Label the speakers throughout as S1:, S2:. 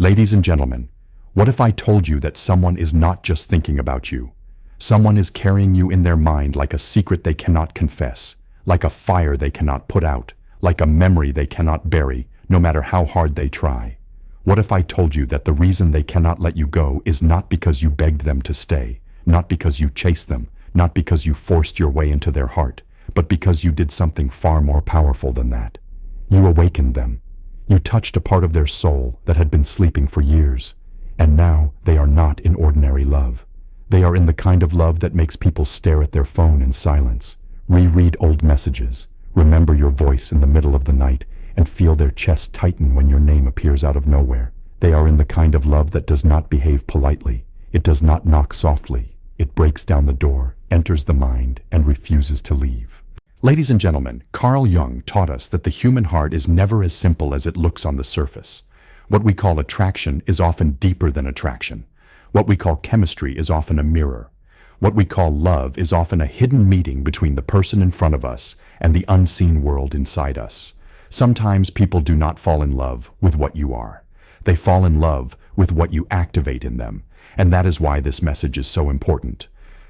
S1: Ladies and gentlemen, what if I told you that someone is not just thinking about you? Someone is carrying you in their mind like a secret they cannot confess, like a fire they cannot put out, like a memory they cannot bury, no matter how hard they try. What if I told you that the reason they cannot let you go is not because you begged them to stay, not because you chased them, not because you forced your way into their heart, but because you did something far more powerful than that? You awakened them. You touched a part of their soul that had been sleeping for years, and now they are not in ordinary love. They are in the kind of love that makes people stare at their phone in silence, reread old messages, remember your voice in the middle of the night, and feel their chest tighten when your name appears out of nowhere. They are in the kind of love that does not behave politely. It does not knock softly. It breaks down the door, enters the mind, and refuses to leave. Ladies and gentlemen, Carl Jung taught us that the human heart is never as simple as it looks on the surface. What we call attraction is often deeper than attraction. What we call chemistry is often a mirror. What we call love is often a hidden meeting between the person in front of us and the unseen world inside us. Sometimes people do not fall in love with what you are. They fall in love with what you activate in them. And that is why this message is so important.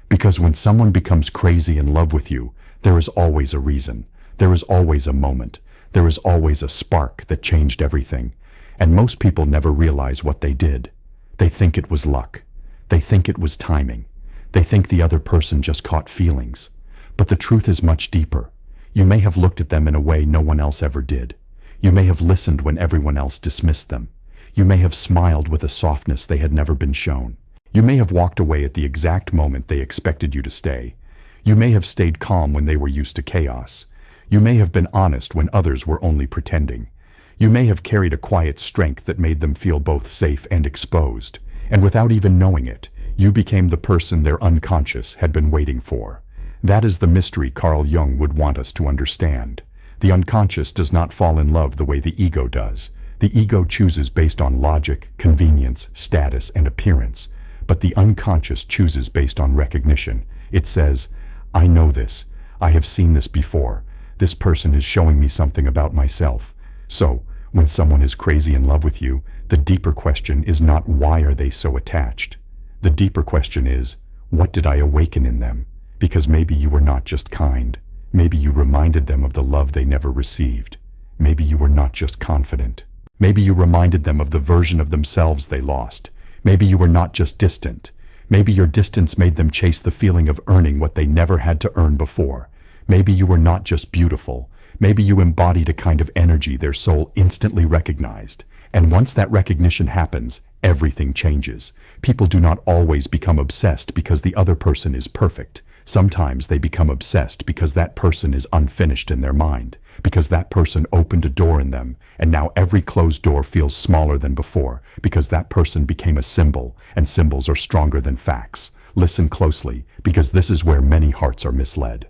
S1: Because when someone becomes crazy in love with you, there is always a reason. There is always a moment. There is always a spark that changed everything. And most people never realize what they did. They think it was luck. They think it was timing. They think the other person just caught feelings. But the truth is much deeper. You may have looked at them in a way no one else ever did. You may have listened when everyone else dismissed them. You may have smiled with a softness they had never been shown. You may have walked away at the exact moment they expected you to stay. You may have stayed calm when they were used to chaos. You may have been honest when others were only pretending. You may have carried a quiet strength that made them feel both safe and exposed. And without even knowing it, you became the person their unconscious had been waiting for. That is the mystery Carl Jung would want us to understand. The unconscious does not fall in love the way the ego does. The ego chooses based on logic, convenience, status, and appearance. But the unconscious chooses based on recognition. It says, I know this. I have seen this before. This person is showing me something about myself. So, when someone is crazy in love with you, the deeper question is not why are they so attached. The deeper question is, what did I awaken in them? Because maybe you were not just kind. Maybe you reminded them of the love they never received. Maybe you were not just confident. Maybe you reminded them of the version of themselves they lost. Maybe you were not just distant. Maybe your distance made them chase the feeling of earning what they never had to earn before. Maybe you were not just beautiful. Maybe you embodied a kind of energy their soul instantly recognized. And once that recognition happens, everything changes. People do not always become obsessed because the other person is perfect. Sometimes they become obsessed because that person is unfinished in their mind, because that person opened a door in them, and now every closed door feels smaller than before, because that person became a symbol, and symbols are stronger than facts. Listen closely, because this is where many hearts are misled.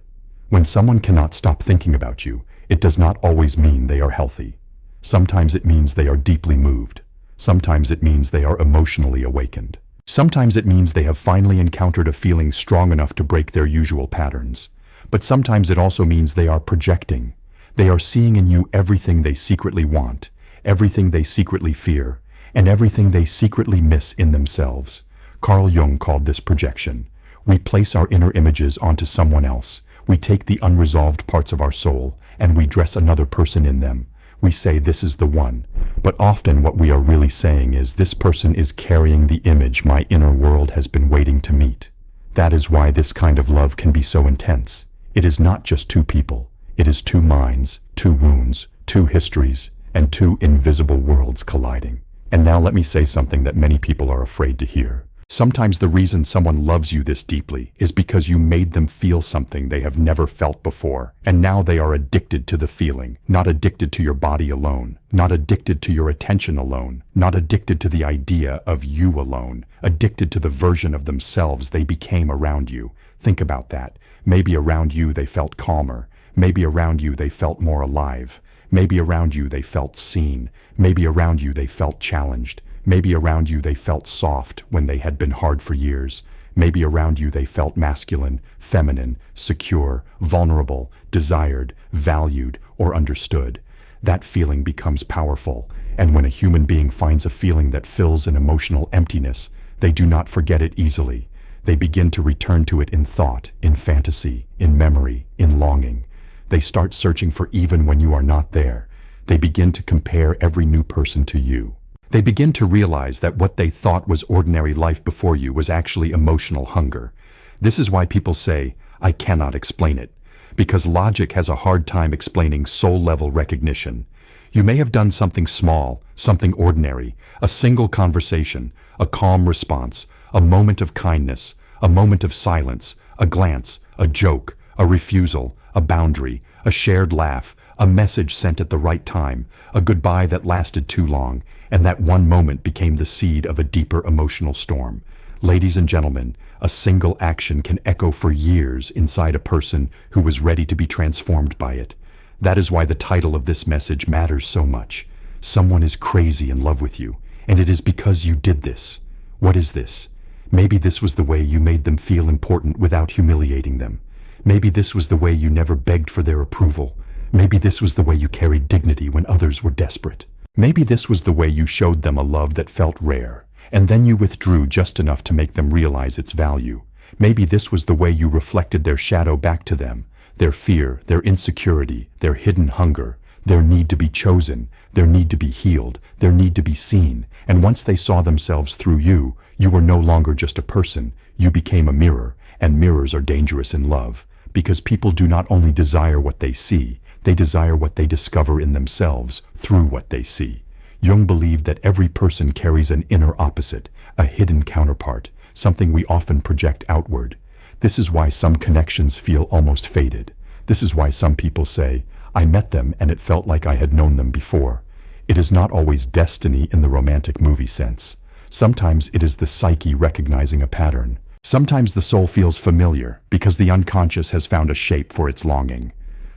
S1: When someone cannot stop thinking about you, it does not always mean they are healthy. Sometimes it means they are deeply moved. Sometimes it means they are emotionally awakened. Sometimes it means they have finally encountered a feeling strong enough to break their usual patterns. But sometimes it also means they are projecting. They are seeing in you everything they secretly want, everything they secretly fear, and everything they secretly miss in themselves. Carl Jung called this projection. We place our inner images onto someone else. We take the unresolved parts of our soul, and we dress another person in them. We say this is the one, but often what we are really saying is this person is carrying the image my inner world has been waiting to meet. That is why this kind of love can be so intense. It is not just two people. It is two minds, two wounds, two histories, and two invisible worlds colliding. And now let me say something that many people are afraid to hear. Sometimes the reason someone loves you this deeply is because you made them feel something they have never felt before, and now they are addicted to the feeling, not addicted to your body alone, not addicted to your attention alone, not addicted to the idea of you alone, addicted to the version of themselves they became around you. Think about that. Maybe around you they felt calmer. Maybe around you they felt more alive. Maybe around you they felt seen. Maybe around you they felt challenged. Maybe around you they felt soft when they had been hard for years. Maybe around you they felt masculine, feminine, secure, vulnerable, desired, valued, or understood. That feeling becomes powerful, And when a human being finds a feeling that fills an emotional emptiness, they do not forget it easily. They begin to return to it in thought, in fantasy, in memory, in longing. They start searching for even when you are not there. They begin to compare every new person to you. They begin to realize that what they thought was ordinary life before you was actually emotional hunger. This is why people say, "I cannot explain it," because logic has a hard time explaining soul-level recognition. You may have done something small, something ordinary, a single conversation, a calm response, a moment of kindness, a moment of silence, a glance, a joke, a refusal, a boundary, a shared laugh, a message sent at the right time, a goodbye that lasted too long, and that one moment became the seed of a deeper emotional storm. Ladies and gentlemen, a single action can echo for years inside a person who was ready to be transformed by it. That is why the title of this message matters so much. Someone is crazy in love with you, and it is because you did this. What is this? Maybe this was the way you made them feel important without humiliating them. Maybe this was the way you never begged for their approval. Maybe this was the way you carried dignity when others were desperate. Maybe this was the way you showed them a love that felt rare, and then you withdrew just enough to make them realize its value. Maybe this was the way you reflected their shadow back to them, their fear, their insecurity, their hidden hunger, their need to be chosen, their need to be healed, their need to be seen. And once they saw themselves through you, you were no longer just a person, you became a mirror, and mirrors are dangerous in love, because people do not only desire what they see, they desire what they discover in themselves through what they see. Jung believed that every person carries an inner opposite, a hidden counterpart, something we often project outward. This is why some connections feel almost faded. This is why some people say, "I met them and it felt like I had known them before." It is not always destiny in the romantic movie sense. Sometimes it is the psyche recognizing a pattern. Sometimes the soul feels familiar because the unconscious has found a shape for its longing.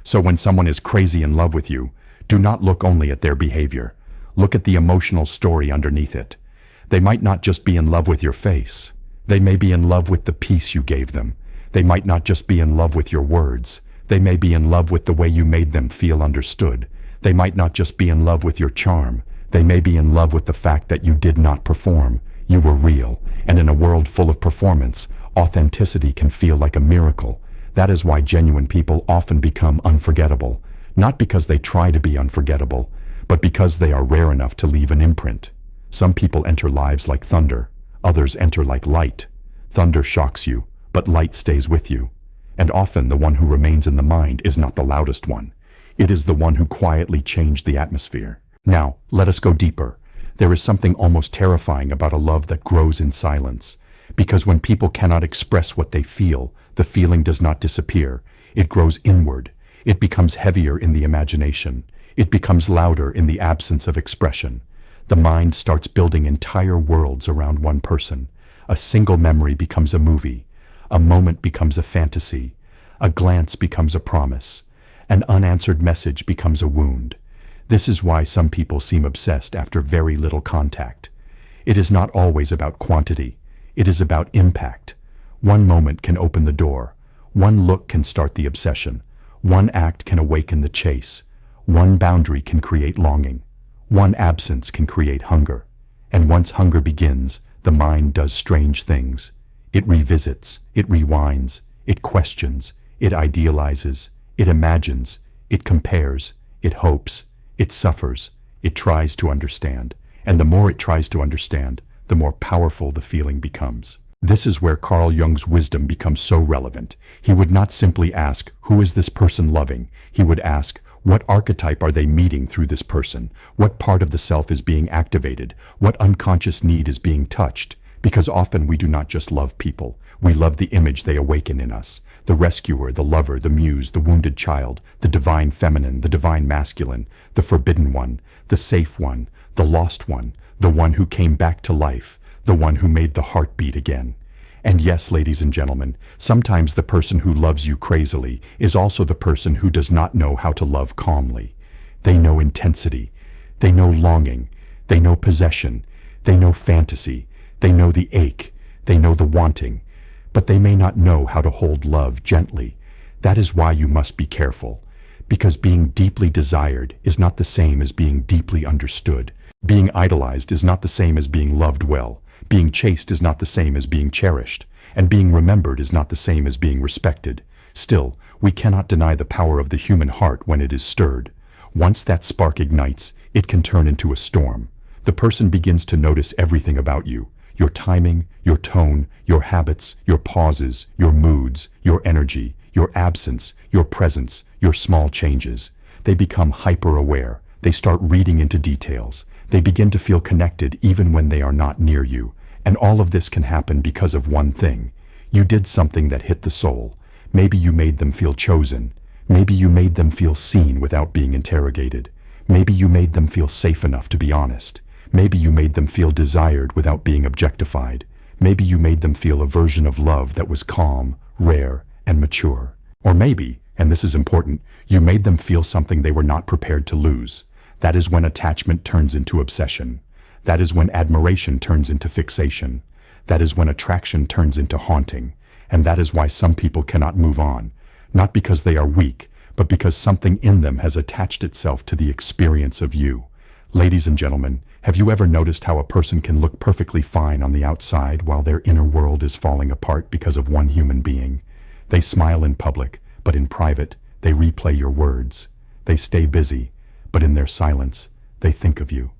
S1: So when someone is crazy in love with you, do not look only at their behavior. Look at the emotional story underneath it. They might not just be in love with your face. They may be in love with the peace you gave them. They might not just be in love with your words. They may be in love with the way you made them feel understood. They might not just be in love with your charm. They may be in love with the fact that you did not perform. You were real. And in a world full of performance, authenticity can feel like a miracle. That is why genuine people often become unforgettable. Not because they try to be unforgettable, but because they are rare enough to leave an imprint. Some people enter lives like thunder. Others enter like light. Thunder shocks you, but light stays with you. And often the one who remains in the mind is not the loudest one. It is the one who quietly changed the atmosphere. Now, let us go deeper. There is something almost terrifying about a love that grows in silence. Because when people cannot express what they feel, the feeling does not disappear. It grows inward. It becomes heavier in the imagination. It becomes louder in the absence of expression. The mind starts building entire worlds around one person. A single memory becomes a movie. A moment becomes a fantasy. A glance becomes a promise. An unanswered message becomes a wound. This is why some people seem obsessed after very little contact. It is not always about quantity. It is about impact. One moment can open the door. One look can start the obsession. One act can awaken the chase. One boundary can create longing. One absence can create hunger. And once hunger begins, the mind does strange things. It revisits, it rewinds, it questions, it idealizes, it imagines, it compares, it hopes, it suffers, it tries to understand. And the more it tries to understand, the more powerful the feeling becomes. This is where Carl Jung's wisdom becomes so relevant. He would not simply ask, "Who is this person loving?" He would ask, "What archetype are they meeting through this person? What part of the self is being activated? What unconscious need is being touched?" Because often we do not just love people. We love the image they awaken in us. The rescuer, the lover, the muse, the wounded child, the divine feminine, the divine masculine, the forbidden one, the safe one, the lost one, the one who came back to life, the one who made the heart beat again. And yes, ladies and gentlemen, sometimes the person who loves you crazily is also the person who does not know how to love calmly. They know intensity. They know longing. They know possession. They know fantasy. They know the ache. They know the wanting. But they may not know how to hold love gently. That is why you must be careful. Because being deeply desired is not the same as being deeply understood. Being idolized is not the same as being loved well. Being chased is not the same as being cherished. And being remembered is not the same as being respected. Still, we cannot deny the power of the human heart when it is stirred. Once that spark ignites, it can turn into a storm. The person begins to notice everything about you. Your timing, your tone, your habits, your pauses, your moods, your energy, your absence, your presence, your small changes. They become hyper-aware. They start reading into details. They begin to feel connected even when they are not near you. And all of this can happen because of one thing. You did something that hit the soul. Maybe you made them feel chosen. Maybe you made them feel seen without being interrogated. Maybe you made them feel safe enough to be honest. Maybe you made them feel desired without being objectified. Maybe you made them feel a version of love that was calm, rare, and mature. Or maybe, and this is important, you made them feel something they were not prepared to lose. That is when attachment turns into obsession. That is when admiration turns into fixation. That is when attraction turns into haunting. And that is why some people cannot move on. Not because they are weak, but because something in them has attached itself to the experience of you. Ladies and gentlemen, have you ever noticed how a person can look perfectly fine on the outside while their inner world is falling apart because of one human being? They smile in public, but in private, they replay your words. They stay busy, but in their silence, they think of you.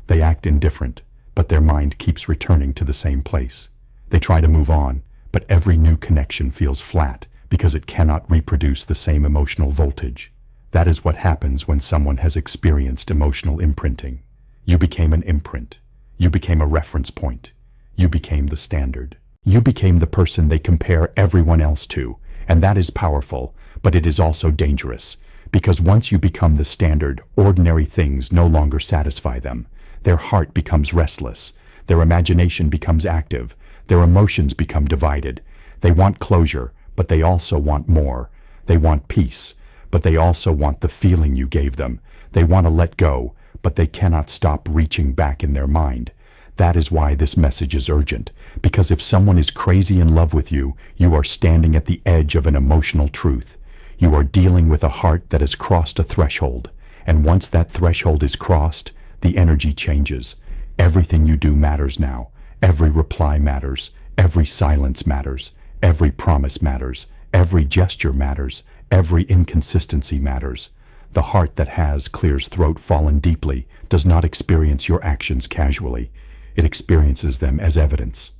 S1: They act indifferent, but their mind keeps returning to the same place. They try to move on, but every new connection feels flat because it cannot reproduce the same emotional voltage. That is what happens when someone has experienced emotional imprinting. You became an imprint. You became a reference point. You became the standard. You became the person they compare everyone else to, and that is powerful, but it is also dangerous, because once you become the standard, ordinary things no longer satisfy them. Their heart becomes restless. Their imagination becomes active. Their emotions become divided. They want closure, but they also want more. They want peace, but they also want the feeling you gave them. They want to let go, but they cannot stop reaching back in their mind. That is why this message is urgent, because if someone is crazy in love with you, you are standing at the edge of an emotional truth. You are dealing with a heart that has crossed a threshold, and once that threshold is crossed, the energy changes. Everything you do matters now. Every reply matters. Every silence matters. Every promise matters. Every gesture matters. Every inconsistency matters. The heart that has Clear's throat fallen deeply does not experience your actions casually. It experiences them as evidence.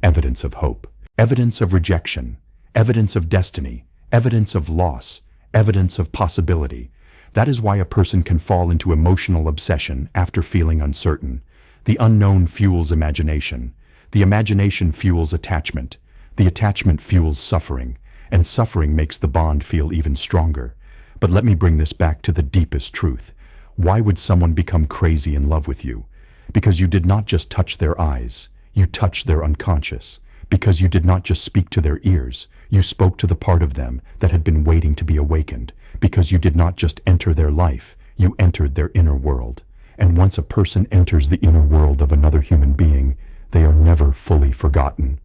S1: Evidence of hope. Evidence of rejection. Evidence of destiny. Evidence of loss. Evidence of possibility. That is why a person can fall into emotional obsession after feeling uncertain. The unknown fuels imagination. The imagination fuels attachment. The attachment fuels suffering. And suffering makes the bond feel even stronger. But let me bring this back to the deepest truth. Why would someone become crazy in love with you? Because you did not just touch their eyes. You touched their unconscious. Because you did not just speak to their ears. You spoke to the part of them that had been waiting to be awakened. Because you did not just enter their life. You entered their inner world. And once a person enters the inner world of another human being, they are never fully forgotten.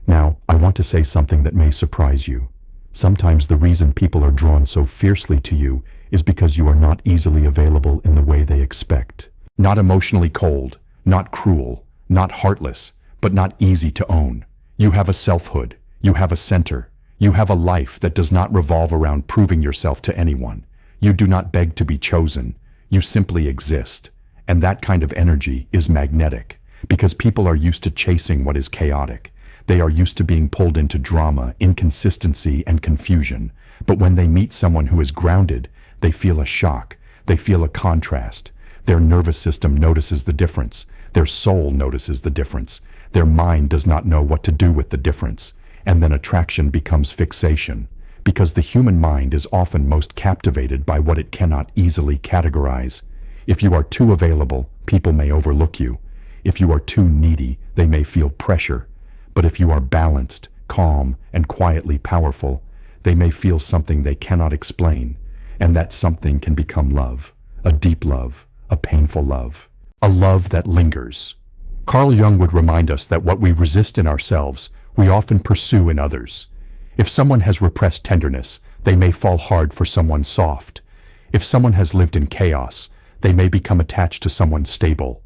S1: Now, I want to say something that may surprise you. Sometimes the reason people are drawn so fiercely to you is because you are not easily available in the way they expect. Not emotionally cold, not cruel, not heartless, but not easy to own. You have a selfhood. You have a center. You have a life that does not revolve around proving yourself to anyone. You do not beg to be chosen. You simply exist. And that kind of energy is magnetic, because people are used to chasing what is chaotic. They are used to being pulled into drama, inconsistency, and confusion. But when they meet someone who is grounded, they feel a shock. They feel a contrast. Their nervous system notices the difference. Their soul notices the difference. Their mind does not know what to do with the difference. And then attraction becomes fixation. Because the human mind is often most captivated by what it cannot easily categorize. If you are too available, people may overlook you. If you are too needy, they may feel pressure. But if you are balanced, calm, and quietly powerful, they may feel something they cannot explain. And that something can become love. A deep love. A painful love. A love that lingers. Carl Jung would remind us that what we resist in ourselves, we often pursue in others. If someone has repressed tenderness, they may fall hard for someone soft. If someone has lived in chaos, they may become attached to someone stable.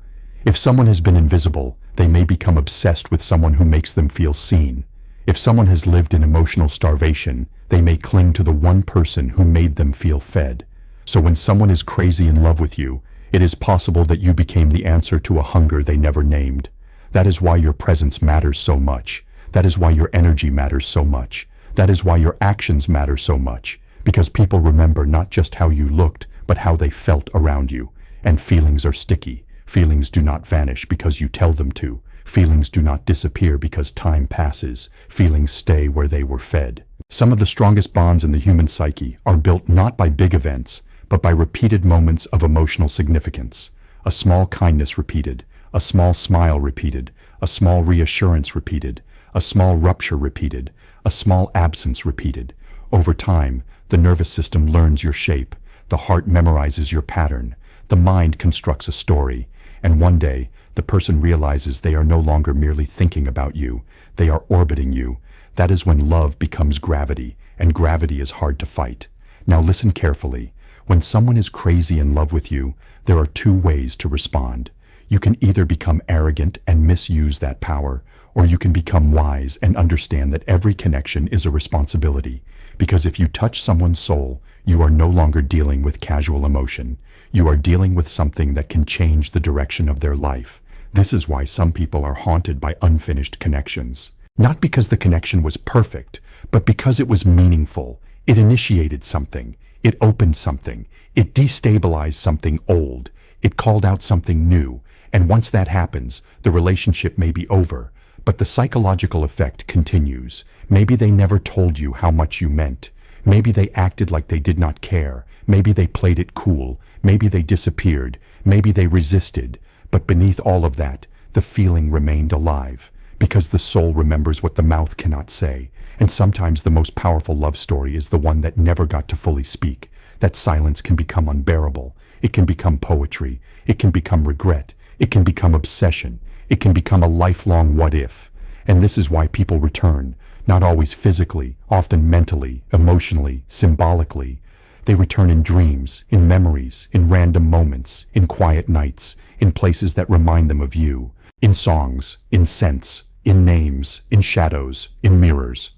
S1: If someone has been invisible, they may become obsessed with someone who makes them feel seen. If someone has lived in emotional starvation, they may cling to the one person who made them feel fed. So when someone is crazy in love with you, it is possible that you became the answer to a hunger they never named. That is why your presence matters so much. That is why your energy matters so much. That is why your actions matter so much. Because people remember not just how you looked, but how they felt around you. And feelings are sticky. Feelings do not vanish because you tell them to. Feelings do not disappear because time passes. Feelings stay where they were fed. Some of the strongest bonds in the human psyche are built not by big events, but by repeated moments of emotional significance. A small kindness repeated, a small smile repeated, a small reassurance repeated, a small rupture repeated, a small absence repeated. Over time, the nervous system learns your shape, the heart memorizes your pattern, the mind constructs a story, and one day, the person realizes they are no longer merely thinking about you, they are orbiting you. That is when love becomes gravity, and gravity is hard to fight. Now listen carefully. When someone is crazy in love with you, there are two ways to respond. You can either become arrogant and misuse that power, or you can become wise and understand that every connection is a responsibility. Because if you touch someone's soul, you are no longer dealing with casual emotion. You are dealing with something that can change the direction of their life. This is why some people are haunted by unfinished connections. Not because the connection was perfect, but because it was meaningful. It initiated something. It opened something. It destabilized something old. It called out something new. And once that happens, the relationship may be over. But the psychological effect continues. Maybe they never told you how much you meant. Maybe they acted like they did not care. Maybe they played it cool. Maybe they disappeared. Maybe they resisted. But beneath all of that, the feeling remained alive. Because the soul remembers what the mouth cannot say. And sometimes the most powerful love story is the one that never got to fully speak. That silence can become unbearable. It can become poetry. It can become regret. It can become obsession. It can become a lifelong what if. And this is why people return, not always physically, often mentally, emotionally, symbolically. They return in dreams, in memories, in random moments, in quiet nights, in places that remind them of you, in songs, in scents, in names, in shadows, in mirrors.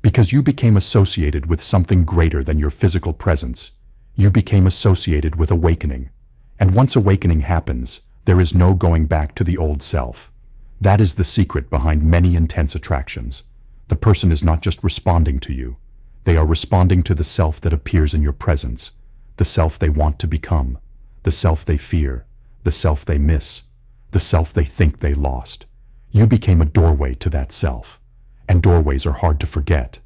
S1: Because you became associated with something greater than your physical presence. You became associated with awakening. And once awakening happens, there is no going back to the old self. That is the secret behind many intense attractions. The person is not just responding to you. They are responding to the self that appears in your presence, the self they want to become, the self they fear, the self they miss, the self they think they lost. You became a doorway to that self. And doorways are hard to forget.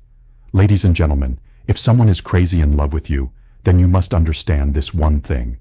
S1: Ladies and gentlemen, if someone is crazy in love with you, then you must understand this one thing.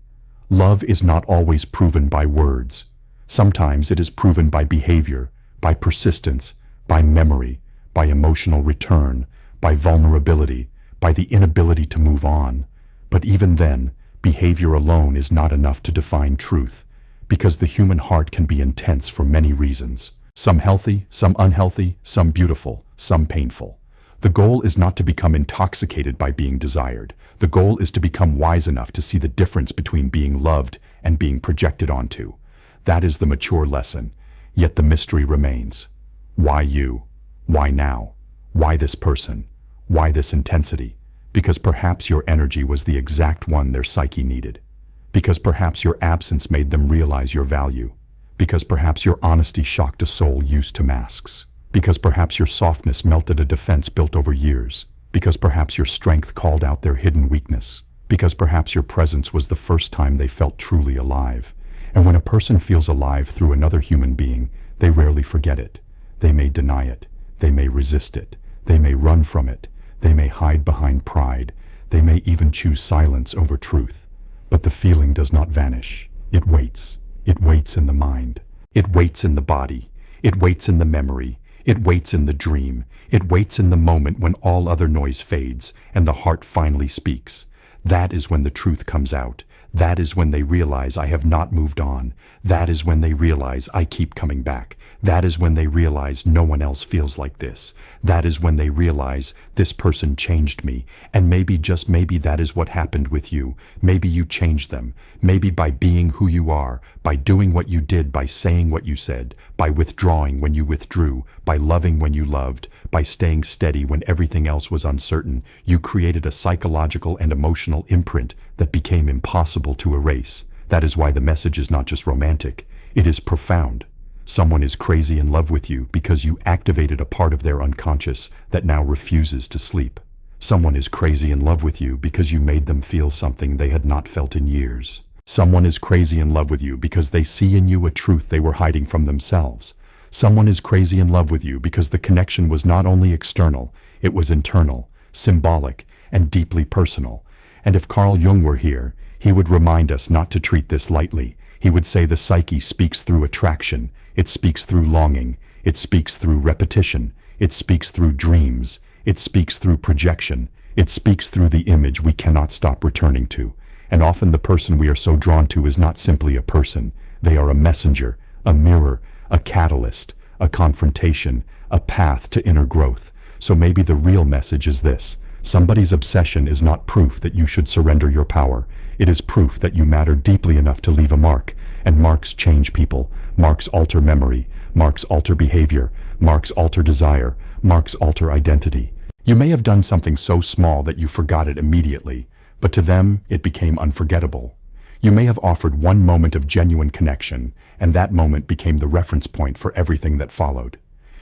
S1: Love is not always proven by words. Sometimes it is proven by behavior, by persistence, by memory, by emotional return, by vulnerability, by the inability to move on. But even then, behavior alone is not enough to define truth, because the human heart can be intense for many reasons. Some healthy, some unhealthy, some beautiful, some painful. The goal is not to become intoxicated by being desired. The goal is to become wise enough to see the difference between being loved and being projected onto. That is the mature lesson, yet the mystery remains. Why you? Why now? Why this person? Why this intensity? Because perhaps your energy was the exact one their psyche needed. Because perhaps your absence made them realize your value. Because perhaps your honesty shocked a soul used to masks. Because perhaps your softness melted a defense built over years. Because perhaps your strength called out their hidden weakness. Because perhaps your presence was the first time they felt truly alive. And when a person feels alive through another human being, they rarely forget it. They may deny it. They may resist it. They may run from it. They may hide behind pride. They may even choose silence over truth. But the feeling does not vanish. It waits. It waits in the mind. It waits in the body. It waits in the memory. It waits in the dream. It waits in the moment when all other noise fades and the heart finally speaks. That is when the truth comes out. That is when they realize I have not moved on. That is when they realize I keep coming back. That is when they realize no one else feels like this. That is when they realize this person changed me. And maybe, just maybe, that is what happened with you. Maybe you changed them. Maybe by being who you are, by doing what you did, by saying what you said, by withdrawing when you withdrew, by loving when you loved, by staying steady when everything else was uncertain, you created a psychological and emotional imprint that became impossible to erase. That is why the message is not just romantic, it is profound. Someone is crazy in love with you because you activated a part of their unconscious that now refuses to sleep. Someone is crazy in love with you because you made them feel something they had not felt in years. Someone is crazy in love with you because they see in you a truth they were hiding from themselves. Someone is crazy in love with you because the connection was not only external, it was internal, symbolic, and deeply personal. And if Carl Jung were here, he would remind us not to treat this lightly. He would say the psyche speaks through attraction, it speaks through longing, it speaks through repetition, it speaks through dreams, it speaks through projection, it speaks through the image we cannot stop returning to. And often the person we are so drawn to is not simply a person. They are a messenger, a mirror, a catalyst, a confrontation, a path to inner growth. So maybe the real message is this: somebody's obsession is not proof that you should surrender your power. It is proof that you matter deeply enough to leave a mark. And marks change people. Marks alter memory. Marks alter behavior. Marks alter desire. Marks alter identity. You may have done something so small that you forgot it immediately, but to them it became unforgettable. You may have offered one moment of genuine connection, and that moment became the reference point for everything that followed.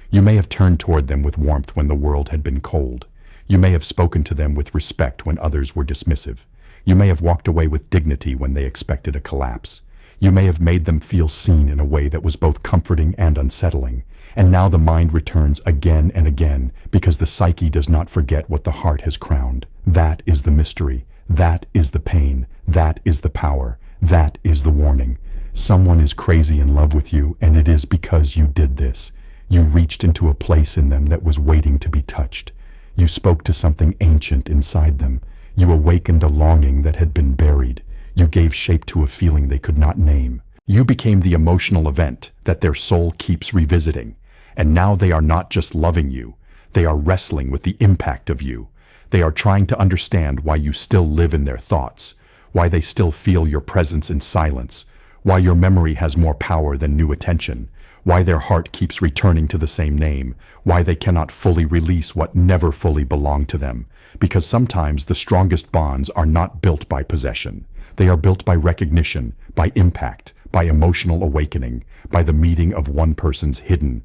S1: You may have turned toward them with warmth when the world had been cold. You may have spoken to them with respect when others were dismissive. You may have walked away with dignity when they expected a collapse. You may have made them feel seen in a way that was both comforting and unsettling. And now the mind returns again and again, because the psyche does not forget what the heart has crowned. That is the mystery. That is the pain. That is the power. That is the warning. Someone is crazy in love with you, and it is because you did this. You reached into a place in them that was waiting to be touched. You spoke to something ancient inside them. You awakened a longing that had been buried. You gave shape to a feeling they could not name. You became the emotional event that their soul keeps revisiting. And now they are not just loving you. They are wrestling with the impact of you. They are trying to understand why you still live in their thoughts, why they still feel your presence in silence, why your memory has more power than new attention, why their heart keeps returning to the same name, why they cannot fully release what never fully belonged to them. Because sometimes the strongest bonds are not built by possession. They are built by recognition, by impact, by emotional awakening, by the meeting of one person's hidden,